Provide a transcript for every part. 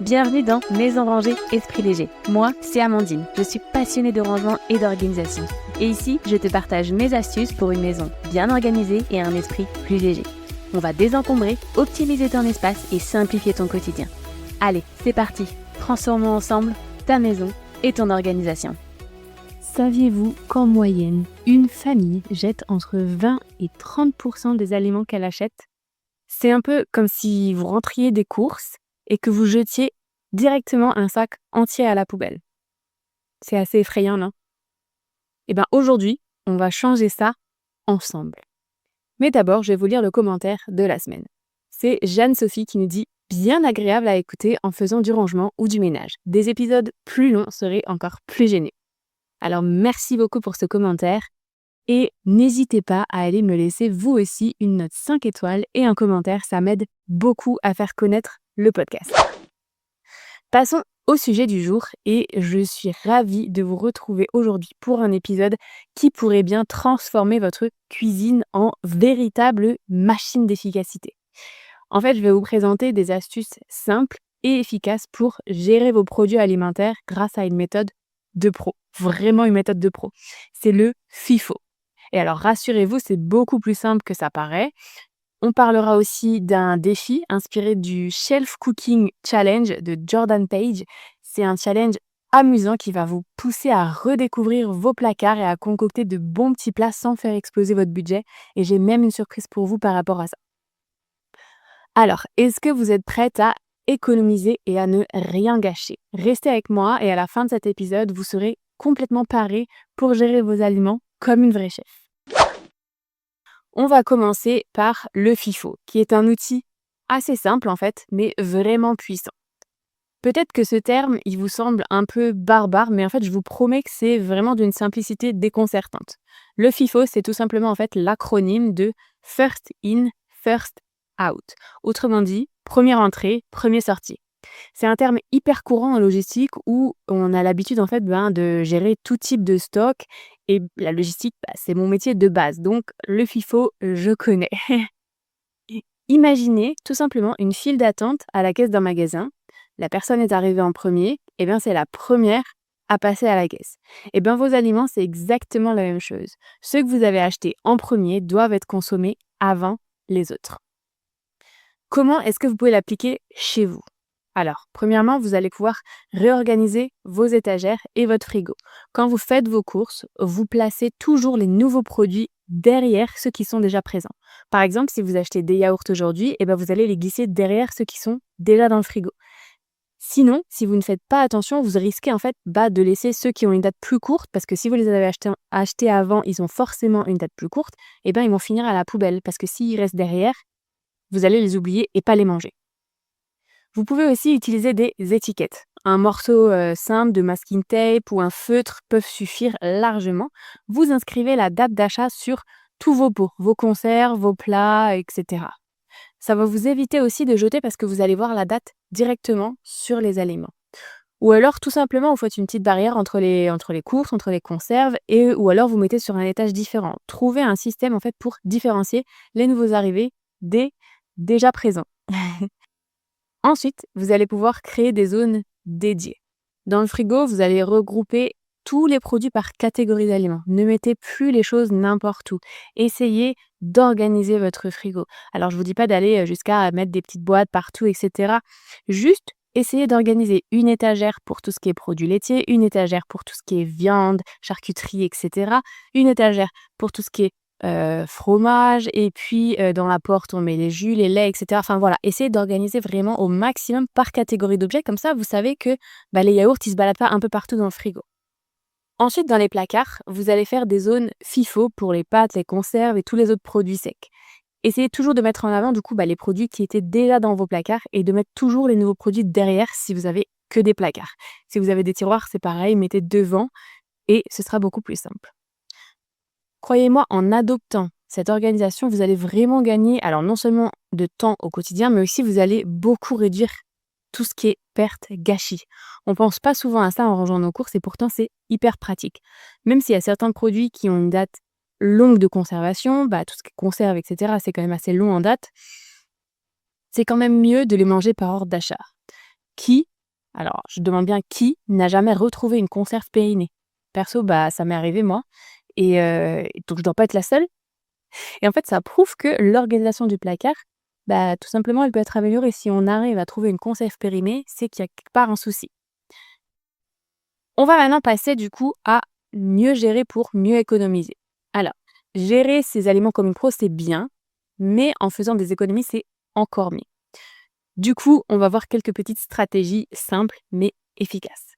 Bienvenue dans Maison rangée, esprit léger. Moi, c'est Amandine. Je suis passionnée de rangement et d'organisation. Et ici, je te partage mes astuces pour une maison bien organisée et un esprit plus léger. On va désencombrer, optimiser ton espace et simplifier ton quotidien. Allez, c'est parti. Transformons ensemble ta maison et ton organisation. Saviez-vous qu'en moyenne, une famille jette entre 20 et 30% des aliments qu'elle achète? C'est un peu comme si vous rentriez des courses et que vous jetiez directement un sac entier à la poubelle. C'est assez effrayant, non? Eh bien, aujourd'hui, on va changer ça ensemble. Mais d'abord, je vais vous lire le commentaire de la semaine. C'est Jeanne-Sophie qui nous dit « Bien agréable à écouter en faisant du rangement ou du ménage. Des épisodes plus longs seraient encore plus géniaux. » Alors, merci beaucoup pour ce commentaire. Et n'hésitez pas à aller me laisser vous aussi une note 5 étoiles et un commentaire, ça m'aide beaucoup à faire connaître le podcast. Passons au sujet du jour et je suis ravie de vous retrouver aujourd'hui pour un épisode qui pourrait bien transformer votre cuisine en véritable machine d'efficacité. En fait, je vais vous présenter des astuces simples et efficaces pour gérer vos produits alimentaires grâce à une méthode de pro. Vraiment une méthode de pro. C'est le FIFO. Et alors, rassurez-vous, c'est beaucoup plus simple que ça paraît. On parlera aussi d'un défi inspiré du Shelf Cooking Challenge de Jordan Page. C'est un challenge amusant qui va vous pousser à redécouvrir vos placards et à concocter de bons petits plats sans faire exploser votre budget. Et j'ai même une surprise pour vous par rapport à ça. Alors, est-ce que vous êtes prête à économiser et à ne rien gâcher? Restez avec moi et à la fin de cet épisode, vous serez complètement paré pour gérer vos aliments comme une vraie chef. On va commencer par le FIFO, qui est un outil assez simple en fait, mais vraiment puissant. Peut-être que ce terme, il vous semble un peu barbare, mais en fait, je vous promets que c'est vraiment d'une simplicité déconcertante. Le FIFO, c'est tout simplement en fait l'acronyme de First In, First Out. Autrement dit, première entrée, première sortie. C'est un terme hyper courant en logistique où on a l'habitude en fait de gérer tout type de stock et la logistique, c'est mon métier de base. Donc le FIFO, je connais. Imaginez tout simplement une file d'attente à la caisse d'un magasin. La personne est arrivée en premier, et bien c'est la première à passer à la caisse. Et bien vos aliments, c'est exactement la même chose. Ceux que vous avez achetés en premier doivent être consommés avant les autres. Comment est-ce que vous pouvez l'appliquer chez vous? Alors, premièrement, vous allez pouvoir réorganiser vos étagères et votre frigo. Quand vous faites vos courses, vous placez toujours les nouveaux produits derrière ceux qui sont déjà présents. Par exemple, si vous achetez des yaourts aujourd'hui, vous allez les glisser derrière ceux qui sont déjà dans le frigo. Sinon, si vous ne faites pas attention, vous risquez en fait de laisser ceux qui ont une date plus courte, parce que si vous les avez achetés avant, ils ont forcément une date plus courte, ils vont finir à la poubelle, parce que s'ils restent derrière, vous allez les oublier et pas les manger. Vous pouvets aussi utiliser des étiquettes. Un morceau simple de masking tape ou un feutre peuvent suffire largement. Vous inscrivez la date d'achat sur tous vos pots, vos conserves, vos plats, etc. Ça va vous éviter aussi de jeter parce que vous allez voir la date directement sur les aliments. Ou alors, tout simplement, vous faites une petite barrière entre les courses, entre les conserves, ou alors vous mettez sur un étage différent. Trouvez un système en fait pour différencier les nouveaux arrivés des déjà présents. Ensuite, vous allez pouvoir créer des zones dédiées. Dans le frigo, vous allez regrouper tous les produits par catégorie d'aliments. Ne mettez plus les choses n'importe où. Essayez d'organiser votre frigo. Alors, je ne vous dis pas d'aller jusqu'à mettre des petites boîtes partout, etc. Juste, essayez d'organiser une étagère pour tout ce qui est produits laitiers, une étagère pour tout ce qui est viande, charcuterie, etc. Une étagère pour tout ce qui est fromage, et puis dans la porte on met les jus, les laits, etc. Enfin voilà, essayez d'organiser vraiment au maximum par catégorie d'objets, comme ça vous savez que les yaourts ils se baladent pas un peu partout dans le frigo. Ensuite, dans les placards, vous allez faire des zones FIFO pour les pâtes, les conserves et tous les autres produits secs. Essayez toujours de mettre en avant du coup les produits qui étaient déjà dans vos placards et de mettre toujours les nouveaux produits derrière si vous avez que des placards. Si vous avez des tiroirs, c'est pareil, mettez devant et ce sera beaucoup plus simple. Croyez-moi, en adoptant cette organisation, vous allez vraiment gagner, alors non seulement de temps au quotidien, mais aussi vous allez beaucoup réduire tout ce qui est perte, gâchis. On pense pas souvent à ça en rangeant nos courses et pourtant c'est hyper pratique. Même s'il y a certains produits qui ont une date longue de conservation, tout ce qui est conserve, etc., c'est quand même assez long en date, c'est quand même mieux de les manger par ordre d'achat. alors je demande bien qui n'a jamais retrouvé une conserve périmée? Perso, ça m'est arrivé moi et donc je dois pas être la seule et en fait, ça prouve que l'organisation du placard, tout simplement, elle peut être améliorée. Si on arrive à trouver une conserve périmée, c'est qu'il y a quelque part un souci. On va maintenant passer du coup à mieux gérer pour mieux économiser. Alors, gérer ses aliments comme une pro, c'est bien, mais en faisant des économies, c'est encore mieux. Du coup, on va voir quelques petites stratégies simples mais efficaces.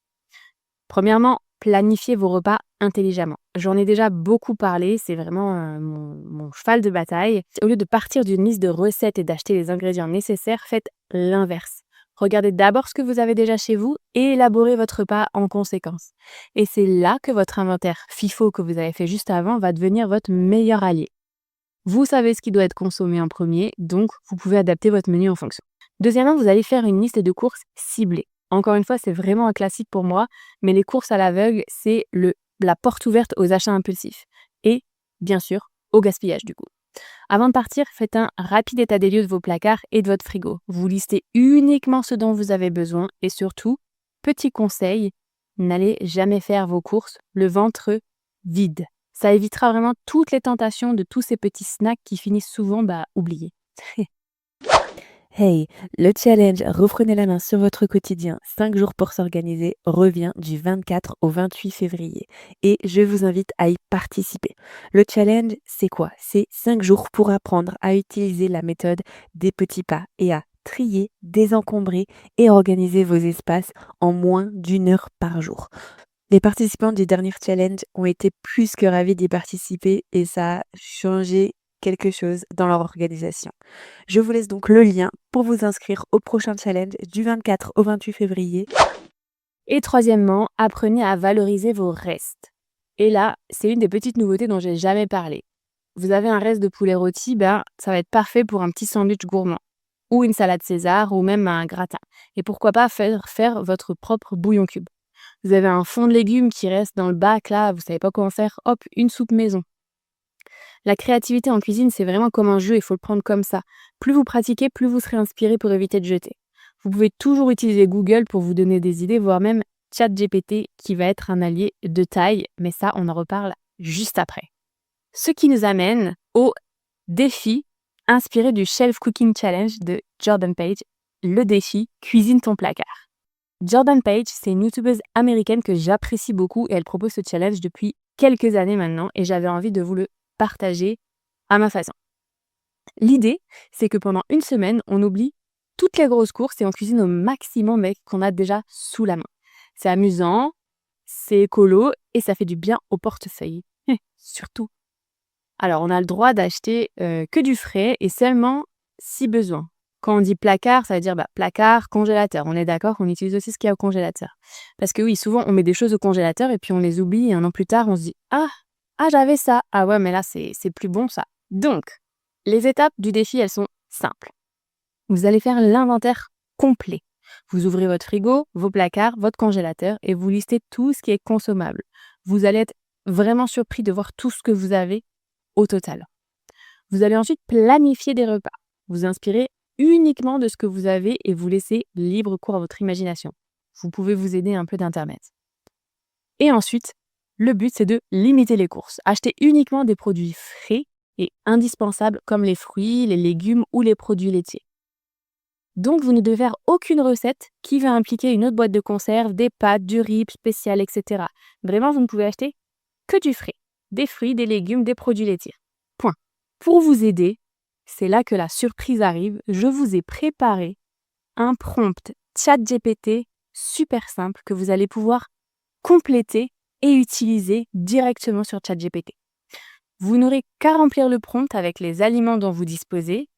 Premièrement, planifiez vos repas intelligemment. J'en ai déjà beaucoup parlé, c'est vraiment mon cheval de bataille. Au lieu de partir d'une liste de recettes et d'acheter les ingrédients nécessaires, faites l'inverse. Regardez d'abord ce que vous avez déjà chez vous et élaborez votre repas en conséquence. Et c'est là que votre inventaire FIFO que vous avez fait juste avant va devenir votre meilleur allié. Vous savez ce qui doit être consommé en premier, donc vous pouvez adapter votre menu en fonction. Deuxièmement, vous allez faire une liste de courses ciblées. Encore une fois, c'est vraiment un classique pour moi, mais les courses à l'aveugle, c'est la porte ouverte aux achats impulsifs. Et, bien sûr, au gaspillage du coup. Avant de partir, faites un rapide état des lieux de vos placards et de votre frigo. Vous listez uniquement ce dont vous avez besoin et surtout, petit conseil, n'allez jamais faire vos courses le ventre vide. Ça évitera vraiment toutes les tentations de tous ces petits snacks qui finissent souvent oubliés. Hey, le challenge Reprenez la main sur votre quotidien, 5 jours pour s'organiser, revient du 24 au 28 février et je vous invite à y participer. Le challenge, c'est quoi? C'est 5 jours pour apprendre à utiliser la méthode des petits pas et à trier, désencombrer et organiser vos espaces en moins d'1 heure par jour. Les participants du dernier challenge ont été plus que ravis d'y participer et ça a changé quelque chose dans leur organisation. Je vous laisse donc le lien pour vous inscrire au prochain challenge du 24 au 28 février. Et troisièmement, apprenez à valoriser vos restes. Et là, c'est une des petites nouveautés dont j'ai jamais parlé. Vous avez un reste de poulet rôti, ça va être parfait pour un petit sandwich gourmand, ou une salade César, ou même un gratin. Et pourquoi pas faire votre propre bouillon cube. Vous avez un fond de légumes qui reste dans le bac, là, vous savez pas comment faire, hop, une soupe maison. La créativité en cuisine, c'est vraiment comme un jeu, il faut le prendre comme ça. Plus vous pratiquez, plus vous serez inspiré pour éviter de jeter. Vous pouvez toujours utiliser Google pour vous donner des idées, voire même ChatGPT qui va être un allié de taille, mais ça, on en reparle juste après. Ce qui nous amène au défi inspiré du Shelf Cooking Challenge de Jordan Page, le défi Cuisine ton placard. Jordan Page, c'est une youtubeuse américaine que j'apprécie beaucoup et elle propose ce challenge depuis quelques années maintenant et j'avais envie de vous le partager à ma façon. L'idée, c'est que pendant une semaine, on oublie toutes les grosses courses et on cuisine au maximum mais qu'on a déjà sous la main. C'est amusant, c'est écolo et ça fait du bien au portefeuille. Surtout. Alors, on a le droit d'acheter que du frais et seulement si besoin. Quand on dit placard, ça veut dire placard, congélateur. On est d'accord qu'on utilise aussi ce qu'il y a au congélateur. Parce que oui, souvent, on met des choses au congélateur et puis on les oublie et un an plus tard, on se dit « Ah, j'avais ça. Ah ouais, mais là, c'est plus bon ça. » Donc, les étapes du défi, elles sont simples. Vous allez faire l'inventaire complet. Vous ouvrez votre frigo, vos placards, votre congélateur et vous listez tout ce qui est consommable. Vous allez être vraiment surpris de voir tout ce que vous avez au total. Vous allez ensuite planifier des repas. Vous inspirez uniquement de ce que vous avez et vous laissez libre cours à votre imagination. Vous pouvez vous aider un peu d'Internet. Et ensuite, le but, c'est de limiter les courses. Achetez uniquement des produits frais et indispensables comme les fruits, les légumes ou les produits laitiers. Donc, vous ne devez faire aucune recette qui va impliquer une autre boîte de conserve, des pâtes, du riz spécial, etc. Vraiment, vous ne pouvez acheter que du frais, des fruits, des légumes, des produits laitiers. Point. Pour vous aider, c'est là que la surprise arrive. Je vous ai préparé un prompt ChatGPT super simple que vous allez pouvoir compléter et utiliser directement sur ChatGPT. Vous n'aurez qu'à remplir le prompt avec les aliments dont vous disposez,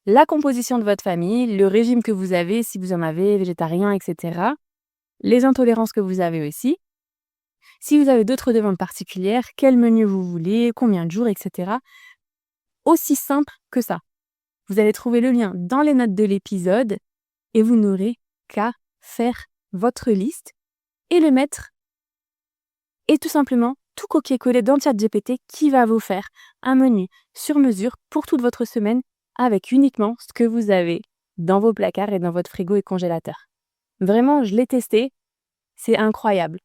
la composition de votre famille, le régime que vous avez, si vous en avez, végétarien, etc. Les intolérances que vous avez aussi. Si vous avez d'autres demandes particulières, quel menu vous voulez, combien de jours, etc. Aussi simple que ça. Vous allez trouver le lien dans les notes de l'épisode et vous n'aurez qu'à faire votre liste et le mettre et tout simplement tout copier-coller dans le ChatGPT qui va vous faire un menu sur mesure pour toute votre semaine avec uniquement ce que vous avez dans vos placards et dans votre frigo et congélateur. Vraiment, je l'ai testé, c'est incroyable.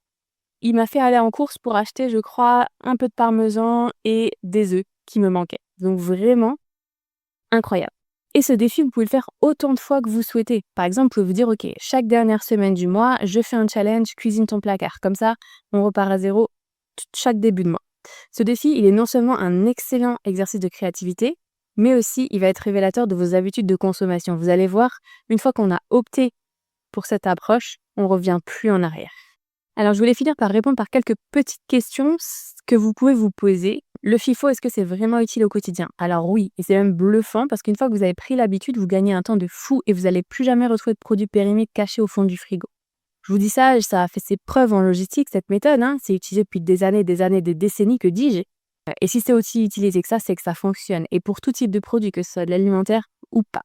Il m'a fait aller en course pour acheter, je crois, un peu de parmesan et des œufs qui me manquaient. Donc vraiment incroyable. Et ce défi, vous pouvez le faire autant de fois que vous souhaitez. Par exemple, vous pouvez vous dire, OK, chaque dernière semaine du mois, je fais un challenge, cuisine ton placard. Comme ça, on repart à zéro chaque début de mois. Ce défi, il est non seulement un excellent exercice de créativité, mais aussi il va être révélateur de vos habitudes de consommation. Vous allez voir, une fois qu'on a opté pour cette approche, on ne revient plus en arrière. Alors, je voulais finir par répondre par quelques petites questions que vous pouvez vous poser. Le FIFO, est-ce que c'est vraiment utile au quotidien? Alors oui, et c'est même bluffant parce qu'une fois que vous avez pris l'habitude, vous gagnez un temps de fou et vous n'allez plus jamais retrouver de produits périmés cachés au fond du frigo. Je vous dis ça a fait ses preuves en logistique, cette méthode. C'est utilisé depuis des années, des décennies, que dis-je. Et si c'est aussi utilisé que ça, c'est que ça fonctionne. Et pour tout type de produit, que ce soit de l'alimentaire ou pas.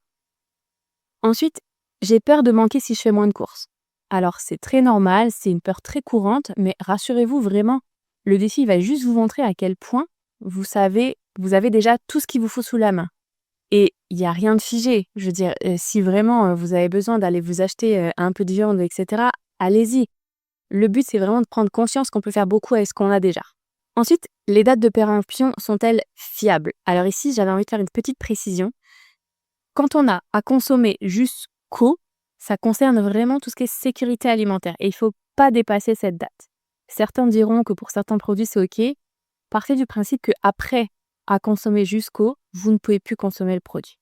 Ensuite, j'ai peur de manquer si je fais moins de courses. Alors, c'est très normal, c'est une peur très courante, mais rassurez-vous vraiment, le défi va juste vous montrer à quel point vous avez déjà tout ce qu'il vous faut sous la main. Et il n'y a rien de figé. Je veux dire, si vraiment vous avez besoin d'aller vous acheter un peu de viande, etc., allez-y. Le but, c'est vraiment de prendre conscience qu'on peut faire beaucoup avec ce qu'on a déjà. Ensuite, les dates de péremption sont-elles fiables? Alors ici, j'avais envie de faire une petite précision. Quand on a à consommer jusqu'au, ça concerne vraiment tout ce qui est sécurité alimentaire et il ne faut pas dépasser cette date. Certains diront que pour certains produits, c'est OK. Partez du principe qu'après à consommer jusqu'au, vous ne pouvez plus consommer le produit.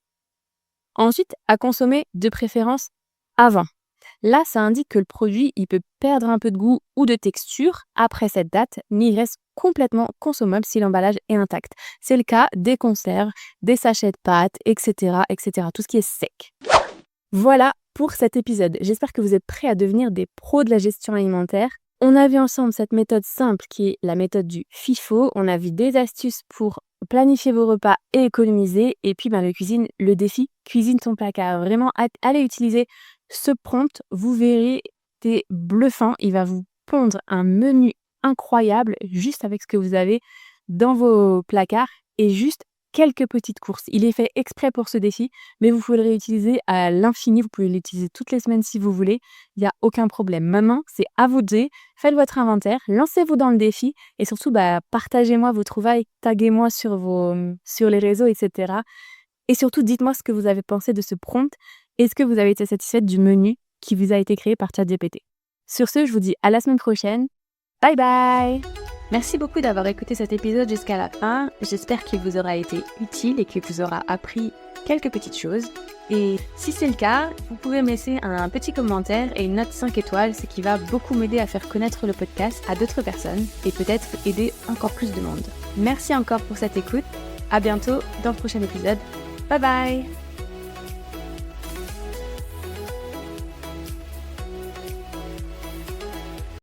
Ensuite, à consommer de préférence avant. Là, ça indique que le produit, il peut perdre un peu de goût ou de texture après cette date, mais il reste complètement consommable si l'emballage est intact. C'est le cas des conserves, des sachets de pâtes, etc., tout ce qui est sec. Voilà pour cet épisode. J'espère que vous êtes prêts à devenir des pros de la gestion alimentaire. On a vu ensemble cette méthode simple qui est la méthode du FIFO. On a vu des astuces pour planifier vos repas et économiser. Et puis le défi cuisine ton placard. Vraiment, allez utiliser ce prompt. Vous verrez, c'est bluffant. Il va vous pondre un menu incroyable juste avec ce que vous avez dans vos placards et juste quelques petites courses. Il est fait exprès pour ce défi, mais vous pouvez le réutiliser à l'infini. Vous pouvez l'utiliser toutes les semaines si vous voulez. Il n'y a aucun problème. Maintenant, c'est à vous de jouer. Faites votre inventaire, lancez-vous dans le défi et surtout, partagez-moi vos trouvailles, taguez-moi sur les réseaux, etc. Et surtout, dites-moi ce que vous avez pensé de ce prompt. Est-ce que vous avez été satisfaite du menu qui vous a été créé par ChatGPT? Sur ce, je vous dis à la semaine prochaine. Bye bye! Merci beaucoup d'avoir écouté cet épisode jusqu'à la fin. J'espère qu'il vous aura été utile et qu'il vous aura appris quelques petites choses. Et si c'est le cas, vous pouvez me laisser un petit commentaire et une note 5 étoiles, ce qui va beaucoup m'aider à faire connaître le podcast à d'autres personnes et peut-être aider encore plus de monde. Merci encore pour cette écoute. À bientôt dans le prochain épisode. Bye bye!